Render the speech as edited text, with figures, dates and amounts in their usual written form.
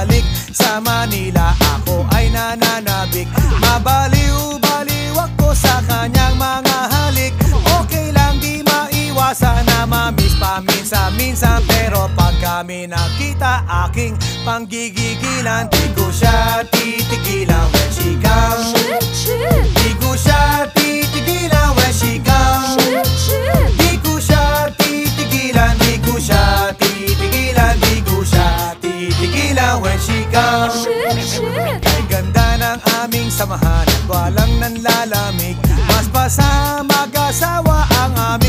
bumalik sa Manila, ako ay nananabik. Mabaliw-baliw ako sa kanyang mga halik. Okay lang, di maiwasan na mamiss paminsan-minsan, pero pag kami nakita, aking panggigigilan. Di ko siya titigilan when she comes. Di ko siya titigilan when she comes. Di ko siya titigilan, di ko siya titigilan, di ko siya titigilan when she comes. Kay ganda ng aming samahan at walang nanlalamig, mas pa sa mag-asawa ang aming